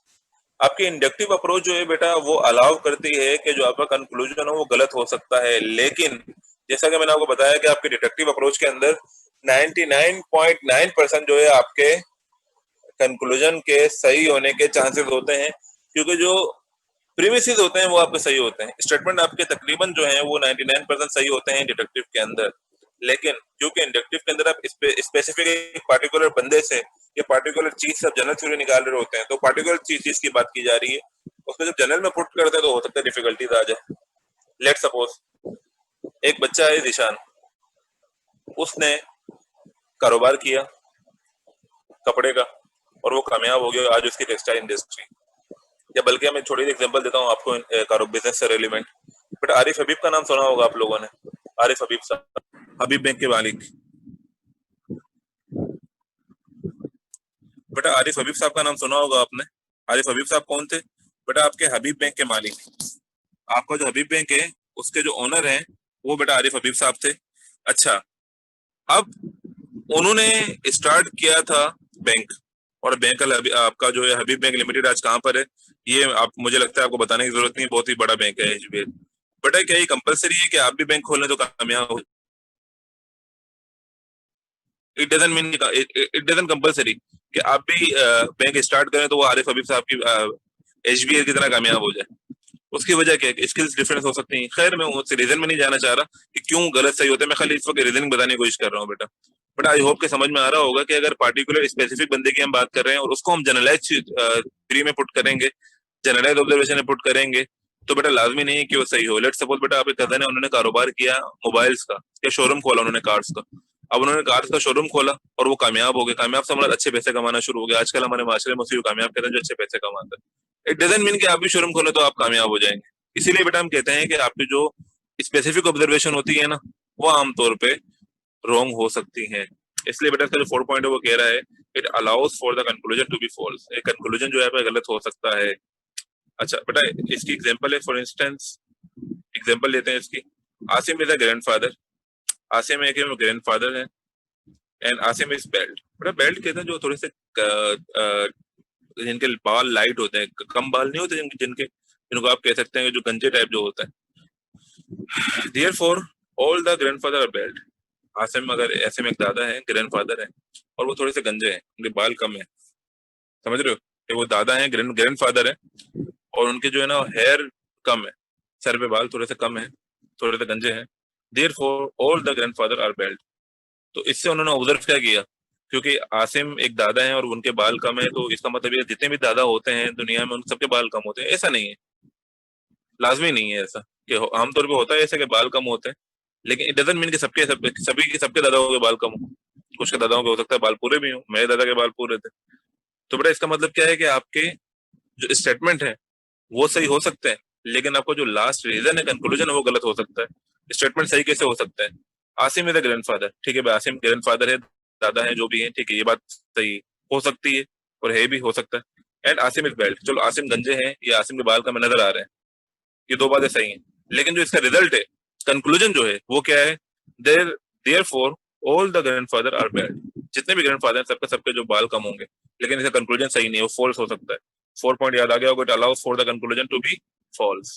आपकी इंडक्टिव अप्रोच जो है बेटा वो अलाउ करती है कि जो आपका कंक्लूजन हो वो गलत हो सकता है, लेकिन जैसा कि मैंने आपको बताया कि आपके डिटेक्टिव अप्रोच के अंदर 99.9% जो है आपके कंक्लूजन के सही होने के चांसेस होते हैं, क्योंकि जो प्रीमिसेस होते हैं वो आपके सही होते हैं। स्टेटमेंट आपके तकरीबन जो है वो 99% सही होते हैं डिटेक्टिव के अंदर। लेकिन क्योंकि इंडक्टिव के अंदर आप स्पेसिफिक एक पार्टिकुलर बंदे से या पार्टिकुलर चीज से आप जनरल थ्योरी निकाल रहे होते हैं, तो पार्टिकुलर चीज की बात की जा रही है, उसको जब जनरल में पुट करते हैं तो हो सकता है डिफिकल्टीज आ जाए। लेट सपोज एक बच्चा है जिशान, उसने कारोबार किया कपड़े का और वो कामयाब हो गया, आज उसकी टेक्सटाइल इंडस्ट्री। या बल्कि मैं छोटी सी एग्जांपल देता हूँ आपको कारोबार बिजनेस से रिलेवेंट। बट आरिफ हबीब का नाम सुना होगा आप लोगों ने। आरिफ हबीब साहब, हबीब बैंक के मालिक। बेटा आरिफ हबीब साहब का नाम सुना होगा आपने। आरिफ हबीब साहब कौन थे? बेटा आपके हबीब बैंक के मालिक। आपका जो हबीब बैंक है उसके जो ओनर हैं वो बेटा आरिफ हबीब साहब थे। अच्छा, अब उन्होंने स्टार्ट किया था बैंक, और बैंक आपका जो है हबीब बैंक लिमिटेड आज कहाँ पर है ये आप, मुझे लगता है आपको बताने की जरूरत नहीं, बहुत ही बड़ा बैंक है एचबीएल। बेटा क्या ये कंपलसरी है कि आप भी बैंक खोलने तो कामयाब हो? इट डजंट कंपलसरी कि आप भी बैंक स्टार्ट करें तो वो आरिफ हबीब साहब की एचबीएल की तरह कामयाब हो जाए। उसकी वजह क्या है, स्किल्स डिफरेंस हो सकती हैं। खैर मैं उससे रीजन में नहीं जाना चाह रहा कि क्यों गलत सही होता है, मैं खाली इस वक्त रीजनिंग बताने की कोशिश कर रहा हूँ बेटा। बट आई होप के समझ में आ रहा होगा कि अगर पार्टिकुलर स्पेसिफिक बंदे की हम बात कर रहे हैं और उसको हम जनरलाइज थ्री में पुट करेंगे, जनरलाइज ऑब्जर्वेशन में पुट करेंगे, तो बेटा लाजमी नहीं है कि वो सही हो। लेट्स सपोज बेटा आपके कजन है, उन्होंने कारोबार किया मोबाइल्स का या शोरूम खोला उन्होंने कार्स का। अब उन्होंने कार्स का शोरूम खोला और वो कामयाब हो गए। कामयाब से हमारा अच्छे पैसे कमाना शुरू हो गया। आजकल हमारे माशरे में उसी को कामयाब कहते हैं जो अच्छे पैसे कमाते हैं। इट डजंट मीन कि आप भी शोरूम खोले तो आप कामयाब हो जाएंगे। इसीलिए बेटा हम कहते हैं कि आपकी जो स्पेसिफिक ऑब्जर्वेशन होती है ना, वो आमतौर पे रॉन्ग हो सकती हैं। इसलिए बेटा इसका जो 4 पॉइंट है वो कह रहा है it allows for the conclusion to be false. एक कंक्लूजन जो है वह गलत हो सकता है। अच्छा बेटा इसकी एग्जांपल है, फॉर इंस्टेंस एग्जांपल लेते हैं इसकी। Asim is a grandfather. Asim एक ग्रैंडफादर है एंड आसिम इज बेल्ट। बेटा बेल्ट कहते हैं जो थोड़े से जिनके बाल लाइट होते हैं, कम बाल नहीं होते, जिनके जिनको आप कह सकते हैं जो गंजे टाइप जो होता है। Therefore all the grandfather are bald. Asim अगर ऐसे में एक दादा है, ग्रैंडफादर है, और वो थोड़े से गंजे हैं, उनके बाल कम है। समझ रहे हो कि वो दादा है, ग्रैंडफादर है, और उनके जो है ना हेयर कम है, सर पे बाल थोड़े से कम है, थोड़े से गंजे हैं। Therefore all the grandfather are bald. तो इससे उन्होंने ऑब्जर्व क्या किया, क्योंकि आसिम एक दादा है और उनके बाल कम है, तो इसका मतलब ये जितने भी दादा होते हैं दुनिया में उन सबके बाल कम होते हैं, ऐसा नहीं है। लाजमी नहीं है ऐसा कि आमतौर पे होता है ऐसे कि बाल कम होते हैं, लेकिन इट डजंट मीन कि सभी के सबके दादाओं के बाल कम हो। कुछ के दादाओं के हो सकता है बाल पूरे भी हो, मेरे दादा के बाल पूरे थे। तो बेटा इसका मतलब क्या है कि आपके जो स्टेटमेंट है वो सही हो सकते हैं, लेकिन आपको जो लास्ट रीजन है, कंक्लूजन है, वो गलत हो सकता है। स्टेटमेंट सही कैसे हो सकता है? आसिम इज द ग्रैंडफादर, ठीक है भाई, आसिम ग्रैंडफादर है, दादा है, जो भी है, ठीक है, ये बात सही हो सकती है और है भी हो सकता है। एंड आसिम इज बेल्ट, चलो आसिम गंजे हैं या आसिम के बाल का में नजर आ रहे हैं, ये दो बातें सही हैं। लेकिन जो इसका रिजल्ट है, कंक्लूजन जो है वो क्या है? There therefore all the grandfather are bald. जितने भी ग्रैंडफादर हैं सबके सबके जो बाल कम होंगे, लेकिन इसका कंक्लूजन सही नहीं है, वो फॉल्स हो सकता है। 4 पॉइंट याद आ गया होगा, it allows for the conclusion to be false.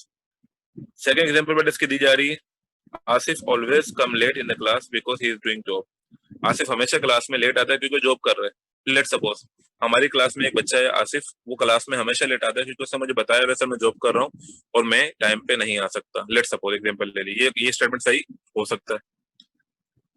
Second example बेटा इसकी दी जा रही है। Asif always come late in the class because he is doing job. Asif हमेशा क्लास में लेट आता है क्योंकि जॉब कर रहा है। लेट सपोज हमारी क्लास में एक बच्चा है आसिफ, वो क्लास में हमेशा लेट आता है क्योंकि उसने मुझे बताया वैसे मैं जॉब कर रहा हूँ और मैं टाइम पे नहीं आ सकता। लेट सपोज एग्जांपल ले लीजिए, ये स्टेटमेंट सही हो सकता है।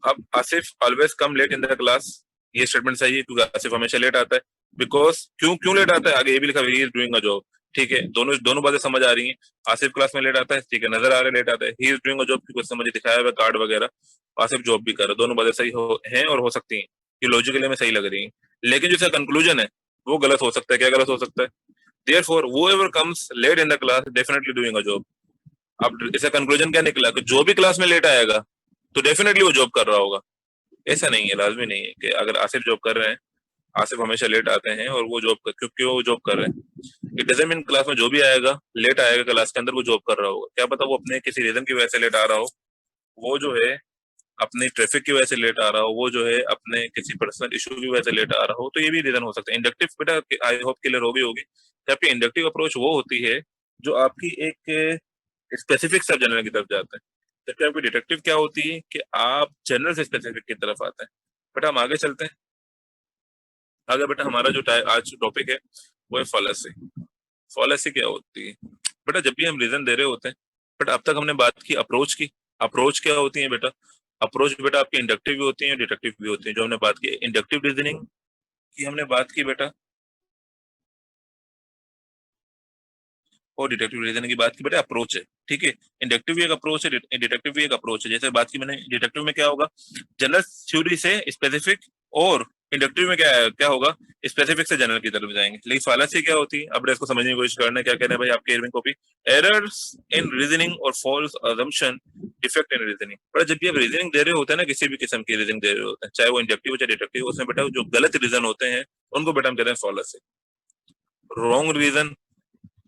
अब Asif always come late in the class, ये स्टेटमेंट सही है क्योंकि आसिफ हमेशा लेट आता है। बिकॉज क्यों क्यों लेट आता है, आगे ये भी लिखा ही इज डूइंग अ जॉब। ठीक है, दोनों दोनों बातें समझ आ रही हैं। आसिफ क्लास में लेट आता है, ठीक है, नजर आ रहा है लेट आता है। ही इज डूइंग अ जॉब क्योंकि उसने मुझे दिखाया हुआ कार्ड वगैरह, आसिफ जॉब भी कर रहा है। दोनों बातें सही हैं और हो सकती हैं, ये लॉजिकली में सही लग रही है। लेकिन जो इसका कंक्लूजन है वो गलत हो सकता है। क्या गलत हो सकता है? Therefore whoever comes late in the class definitely doing a job। अब इसका कंक्लूजन क्या निकला कि जो भी क्लास में लेट आएगा तो डेफिनेटली वो जॉब कर रहा होगा। ऐसा नहीं है, लाजमी नहीं है कि अगर आसिफ जॉब कर रहे हैं, आसिफ हमेशा लेट आते हैं और वो जॉब क्योंकि वो जॉब कर रहे हैं, इट डजंट मीन क्लास में जो भी आएगा लेट आएगा क्लास के अंदर वो जॉब कर रहा होगा। क्या पता वो अपने किसी रीजन की वजह से लेट आ रहा हो, वो जो है अपने ट्रैफिक की वजह से लेट आ रहा हो, वो जो है अपने किसी पर्सनल इशू की वजह से लेट आ रहा हो, तो ये भी रीजन हो सकता है। इंडक्टिव बेटा आई होप क्लियर हो गई होगी कि आपकी इंडक्टिव अप्रोच वो होती है जो आपकी एक स्पेसिफिक सब जनरल की तरफ जाता है, जबकि आपकी डिटेक्टिव क्या होती है कि आप जनरल से स्पेसिफिक की तरफ आते हैं। बेटा हम आगे चलते हैं। आगे बेटा हमारा जो आज टॉपिक है वो है फॉलेसी। फॉलेसी क्या होती है? बेटा जब भी हम रीजन दे रहे होते हैं, बट अब तक हमने बात की अप्रोच की। अप्रोच क्या होती है बेटा? अप्रोच बेटा आपकी इंडक्टिव भी होती है डिडक्टिव भी होती है। जो हमने बात की इंडक्टिव रीजनिंग की हमने बात की बेटा, और डिडक्टिव रीजनिंग की बात की बेटा अप्रोच है। ठीक है, इंडक्टिव भी एक अप्रोच है, डिडक्टिव भी एक अप्रोच है। जैसे बात की मैंने डिडक्टिव में क्या होगा, जनरल थ्योरी से स्पेसिफिक, और इंडक्टिव में क्या क्या होगा, स्पेसिफिक से जनरल की तरफ जाएंगे। लेकिन फालासी क्या होती है, अब इसको समझने की कोशिश करना है। क्या कह रहे हैं भाई आपके Irving Copi? Errors in reasoning और false assumption defect in reasoning. पर जब भी आप रीजनिंग दे रहे होते हैं ना, किसी भी किस्म की रीजनिंग दे रहे होते हैं, चाहे वो इंडक्टिव हो चाहे डिडक्टिव, उसमें बेटा जो गलत रीजन होते हैं उनको बेटा हम कहते हैं फॉलोसी। रॉन्ग रीजन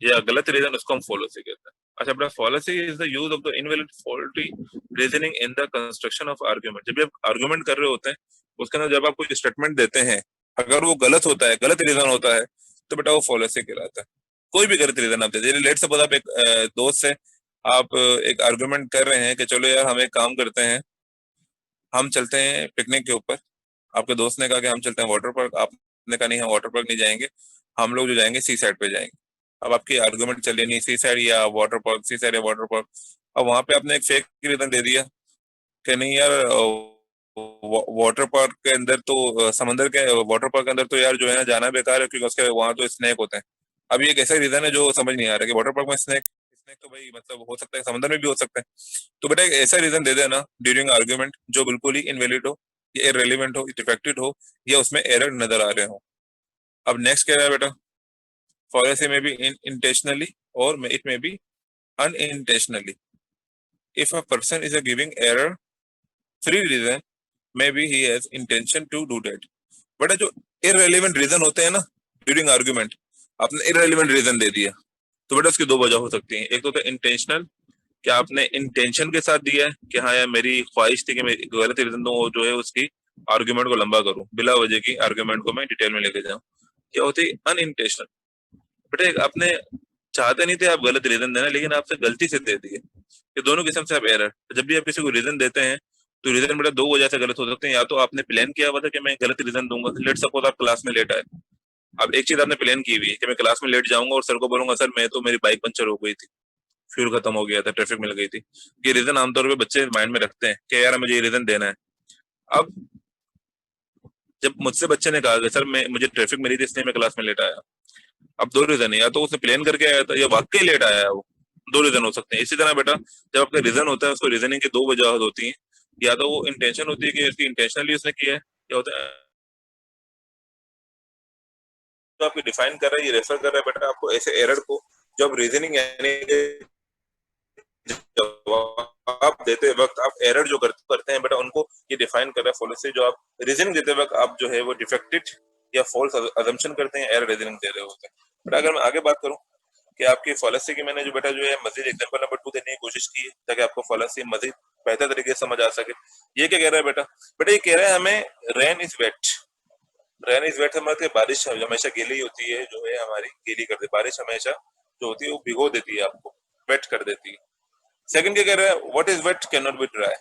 या गलत रीजन उसको हम फॉलोसी कहते हैं। अच्छा बेटा fallacy is the use of the invalid faulty reasoning in the construction of argument. जब भी आप आर्गुमेंट कर रहे होते हैं उसके अंदर जब आप कोई स्टेटमेंट देते हैं, अगर वो गलत होता है, गलत रीजन होता है, तो बेटा वो फॉलोसी कहलाता है। कोई भी गलत रीजन आप देते हैं, लेट सपोज आप एक दोस्त से आप एक आर्गुमेंट कर रहे हैं कि चलो यार हम एक काम करते हैं, हम चलते हैं पिकनिक के ऊपर। आपके दोस्त ने कहा कि हम चलते हैं वाटर पार्क, आपने कहा नहीं हम वाटर पार्क नहीं जाएंगे, हम लोग जो जाएंगे सी साइड पे जाएंगे। अब आपकी आर्गुमेंट चली नहीं, सी साइड या वाटर पार्क, सी साइड या वाटर पार्क। अब वहां पे आपने एक फेक रीजन दे दिया कि नहीं यार, वाटर पार्क के अंदर तो समंदर के वाटर पार्क के अंदर तो यार जो है ना जाना बेकार है, क्योंकि उसके वहां तो स्नेक होते हैं। अब ये एक ऐसा रीजन है जो समझ नहीं आ रहा कि वाटर पार्क में स्नेक, स्नेक तो भाई मतलब हो सकता है समंदर में भी हो सकता है। तो बेटा एक ऐसा रीजन दे देना ड्यूरिंग आर्ग्यूमेंट जो बिल्कुल ही इनवैलिड हो, या इरेलीवेंट हो, डिफेक्टेड हो, या उसमें एरर नजर आ रहे हो। अब नेक्स्ट कह रहा है बेटा, फॉरेसी में बी इंटेंशनली और इट में B unintentionally. If a person is giving error free reason, maybe he has intention to do that. But जो irrelevant reason होते हैं ना ड्यूरिंग आर्ग्यूमेंट, आपने irrelevant reason दे दिया, तो बेटा उसकी दो वजह हो सकती हैं। एक तो होता है इंटेंशनल, कि आपने इंटेंशन के साथ दिया है कि हाँ यार मेरी ख्वाहिश थी कि मैं गलत रीजन दूं, वो जो है उसकी आर्ग्यूमेंट को लंबा करूं, बिला वजह की आर्ग्यूमेंट को मैं डिटेल में लेके जाऊं। क्या होती है अनइंटेंशनल, बेटा एक आपने चाहते नहीं थे आप गलत रीजन देना, लेकिन आपसे गलती से दे दिए। ये दोनों किस्म से आप एरर, जब भी आप किसी को रीजन देते हैं तो रीजन बेटा दो वजह से गलत हो सकते हैं। या तो आपने प्लान किया हुआ था कि मैं गलत रीजन दूंगा, लेट सपोज आप क्लास में लेट आए। अब एक चीज आपने प्लान की हुई है कि मैं क्लास में लेट जाऊंगा और सर को बोलूंगा सर मैं तो मेरी बाइक पंचर हो गई थी, फ्यूल खत्म हो गया था, ट्रैफिक मिल गई थी। ये रीजन आमतौर पे बच्चे माइंड में रखते हैं कि यार मुझे ये रीजन देना है। अब जब मुझसे बच्चे ने कहा कि सर मैं मुझे ट्रैफिक मिली थी इसलिए मैं क्लास में लेट आया, अब दो रीजन है, या तो उसने प्लान करके आया था या वाकई लेट आया है वो। दो रीजन हो सकते हैं। इसी तरह बेटा जब आपका रीजन होता है उसको रीजनिंग की दो वजह होती हैं, या तो वो इंटेंशन होती है कि इसकी इंटेंशनली उसने किया है, या होता है जो आपको डिफाइन कर रहा है, ये रेफर कर रहा है बेटा आपको ऐसे एरर को जब रीजनिंग यानी जवाब देते वक्त आप एरर जो करते हैं बेटा उनको ये डिफाइन कर रहा है पॉलिसी। जो आप रीजनिंग देते वक्त आप जो है वो डिफेक्टेड या फॉल्स अजम्पशन करते हैं, एरर रीजनिंग दे रहे होते हैं। बेटा अगर मैं आगे बात करूं कि आपकी पॉलिसी की मैंने जो बेटा जो है मजीद एग्जांपल नंबर 2 देने की कोशिश की है ताकि आपको पॉलिसी मजीद बेहतर तरीके से समझ आ सके। ये क्या कह रहा है बेटा, बेटा ये कह रहा है हमें rain is wet. Rain is wet समझते हैं, बारिश हमेशा गीली होती है, जो है हमारी गीली कर देती है। बारिश हमेशा जो होती है वो भिगो देती है, आपको वेट कर देती है। सेकंड क्या कह रहा है, what is wet can not be dry.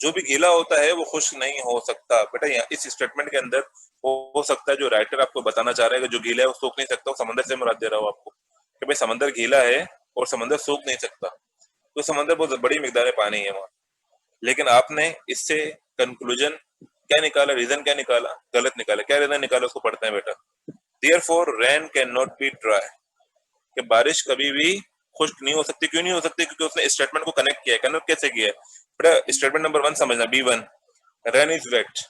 जो भी गीला होता है वो खुश्क नहीं हो सकता। बेटा यहाँ इस स्टेटमेंट के अंदर हो सकता है जो राइटर आपको बताना चाह रहा है कि जो गीला है वो सूख नहीं सकता, वो समंदर से मुराद दे रहा हो आपको कि भाई समंदर गीला है और समंदर सूख नहीं सकता, तो समंदर बहुत बड़ी मिकदार में पानी है वहां। लेकिन आपने इससे कंक्लूजन क्या निकाला, रीजन क्या निकाला, गलत निकाला। क्या रीजन निकाला उसको पढ़ते हैं बेटा। Therefore rain can not be dry, कि बारिश कभी भी खुश्क नहीं हो सकती। क्यों नहीं हो सकती, क्योंकि उसने स्टेटमेंट को कनेक्ट किया है। कनेक्ट कैसे किया है बेटा, स्टेटमेंट नंबर 1 समझना, B1 रेन इज वेट।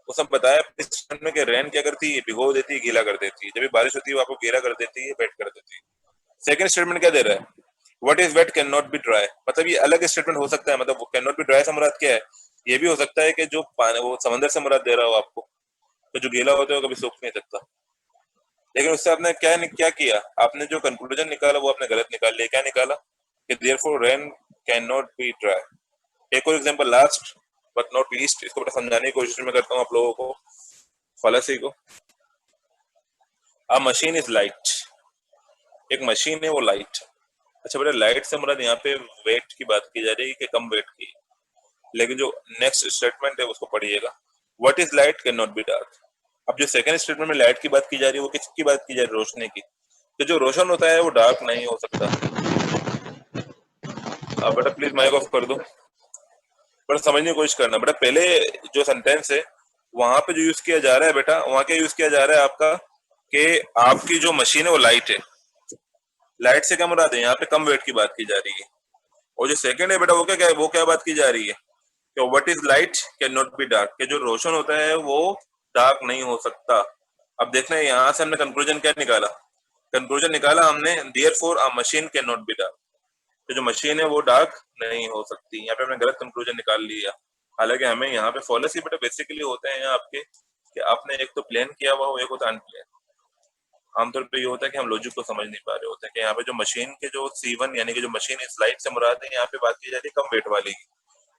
उसने बताया स्टेटमेंट में कि रेन क्या करती है, भिगो देती है, गीला कर देती है। जब भी बारिश होती है वो आपको गीला कर देती है, वेट कर देती है। सेकंड स्टेटमेंट क्या दे रहा है, what is wet can not be dry. मतलब ये अलग स्टेटमेंट हो सकता है, मतलब कैन नॉट बी ड्राई से मुराद क्या है, ये भी हो सकता है कि जो पानी वो समंदर से मुराद दे रहा हो आपको, तो जो गीला होता है वो कभी सूख नहीं सकता। लेकिन उससे आपने क्या किया, आपने जो कंक्लूजन निकाला वो आपने गलत निकाल लिया। क्या निकाला कि therefore rain can not be dry. एक और example last but not least, इसको बड़ा समझाने की कोशिश में करता हूँ आप लोगों को, फालसी को। अ मशीन इज लाइट, एक मशीन है वो लाइट। अच्छा बेटा लाइट से मुराद यहाँ पे वेट की बात की जा रही है कि कम वेट की, लेकिन जो नेक्स्ट स्टेटमेंट है उसको पढ़िएगा, what is light can not be dark. अब जो सेकंड स्टेटमेंट में लाइट की बात की जा रही है वो किसकी बात की जा रही है, रोशनी की। तो जो रोशन होता है वो डार्क नहीं हो सकता। आप बेटा प्लीज माइक ऑफ कर दो, बड़ा समझने की कोशिश करना। बेटा पहले जो सेंटेंस है वहां पे जो यूज किया जा रहा है बेटा, वहां क्या यूज किया जा रहा है आपका कि आपकी जो मशीन है वो लाइट है। लाइट से क्या मुराद है, यहाँ पे कम वेट की बात की जा रही है। और जो सेकंड है बेटा वो क्या बात की जा रही है कि what is light can not be dark, कि जो रोशन होता है वो डार्क नहीं हो सकता। अब देखना है यहाँ से हमने कंक्लूजन क्या निकाला, कंक्लूजन निकाला हमने therefore a machine can not be dark, तो जो मशीन है वो डार्क नहीं हो सकती। यहाँ पे हमने गलत कंक्लूजन निकाल लिया। हालांकि हमें यहाँ पे फॉलोसी बेटा बेसिकली होते हैं आपके कि आपने एक तो प्लान किया हुआ हो, एक होता है अनप्लान। आमतौर पे ये होता है कि हम लॉजिक को समझ नहीं पा रहे होते हैं कि यहाँ पे जो मशीन के जो C1 यानी कि जो मशीन इस लाइट से मुराद है, यहाँ पे बात की जा रही है कम वेट वाली की।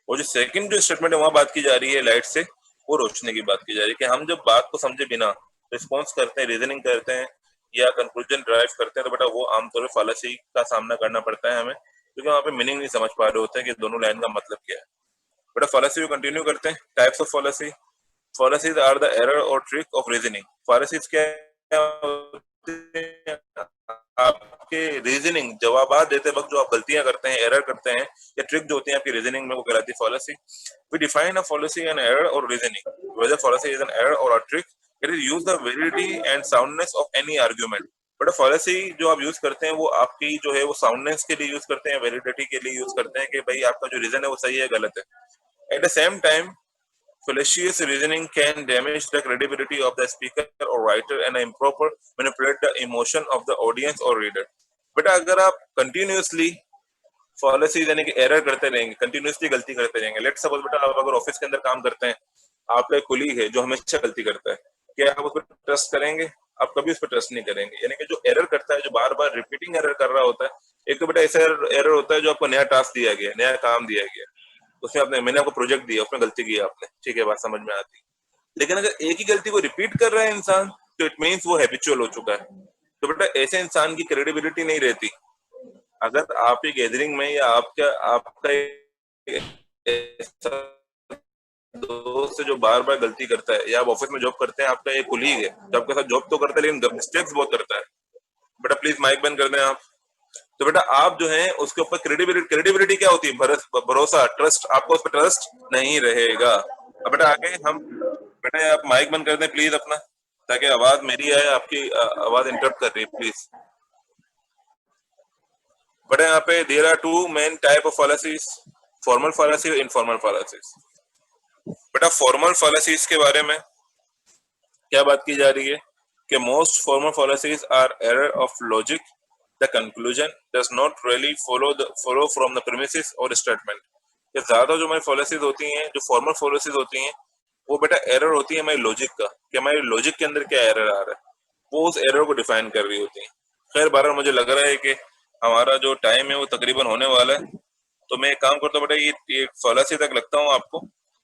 और जो सेकंड जो स्टेटमेंट है वहां बात की जा रही है लाइट से, वो रोशनी की बात की जा रही है। कि हम जब बात को समझे बिना रिस्पॉन्स करते हैं, रीजनिंग करते हैं या कंक्लूजन ड्राइव करते हैं, तो बेटा वो आमतौर पर फालसी का सामना करना पड़ता है हमें, क्योंकि वहाँ पे मीनिंग नहीं समझ पा रहे होते हैं कि दोनों लाइन का मतलब क्या है। बेटा फालसी को कंटिन्यू करते हैं। Types of fallacy, fallacies are the error or trick of reasoning. Fallacies क्या आपके रीजनिंग जवाबात देते वक्त जो आप गलतियां करते हैं, एरर करते हैं या ट्रिक जो होती है आपकी रीजनिंग में, वो कहलाती है fallacy. We define a fallacy an error or reasoning whether fallacy is an error or a trick, it is use the validity and soundness of any argument. But fallacy जो आप यूज करते हैं वो आपकी जो है वो साउंडनेस के लिए यूज करते हैं, वैलिडिटी के लिए यूज करते हैं कि भाई आपका जो रीजन है वो सही है गलत है। At the same time fallacious reasoning can damage the credibility of the speaker or writer and improper manipulate the emotion of the audience or reader। बेटा अगर आप कंटिन्यूअसली फॉलेसी यानी कि एरर करते रहेंगे, कंटिन्यूअसली गलती करते रहेंगे, लेट सपोज बेटा आप अगर ऑफिस के अंदर काम करते हैं, आपका एक कुलीग है जो हमेशा गलती करता है, क्या आप उस पर ट्रस्ट करेंगे? आप कभी उस पर ट्रस्ट नहीं करेंगे। यानी कि जो एरर करता है, जो बार बार रिपीटिंग एरर कर रहा होता है, एक तो बेटा ऐसा एरर होता है जो आपको नया टास्क दिया गया, नया काम दिया गया, उसमें आपने, मैंने आपको प्रोजेक्ट दिया, उसमें गलती की आपने, ठीक है, बात समझ में आती। लेकिन अगर एक ही गलती को रिपीट कर रहा है इंसान, तो इट मीन्स वो हैबिचुअल हो चुका है। तो बेटा ऐसे इंसान की क्रेडिबिलिटी नहीं रहती। अगर आप एक गैदरिंग में या आपका आपका दोस्त जो बार बार गलती करता है, या आप ऑफिस में जॉब करते हैं, आपका एक कुलीग है जो आपके साथ जॉब तो करता है लेकिन मिस्टेक्स बहुत करता है, बेटा प्लीज माइक बंद कर दें आप। तो बेटा आप जो है उसके ऊपर क्रेडिबिलिटी, क्रेडिबिलिटी क्या होती है? भरोसा, ट्रस्ट, आपको उस पर ट्रस्ट नहीं रहेगा। अब बेटा आगे हम, बेटा आप माइक बंद कर दें प्लीज अपना, ताकि आवाज मेरी आए, आपकी आवाज इंटरप्ट कर रही है प्लीज। बेटा यहाँ पे there are two main type of fallacies, formal fallacy और इनफॉर्मल फॉलेसीज। बेटा फॉर्मल फॉलेसीज के बारे में क्या बात की जा रही है कि most formal fallacies are error of logic, the conclusion does not really follow from the premises or statement. ये ज्यादा जो हमारी पॉलिसीज होती हैं, जो फॉर्मल पॉलिसीज होती हैं, वो बेटा एरर होती है हमारी लॉजिक का, कि हमारी लॉजिक के अंदर क्या एरर आ रहा है, वो उस एरर को डिफाइन कर रही होती है। खैर बार मुझे लग रहा है कि हमारा जो टाइम है वो तकरीबन होने वाला है, तो मैं एक काम करता हूँ बेटा, ये पॉलिसी तक लगता हूँ आपको,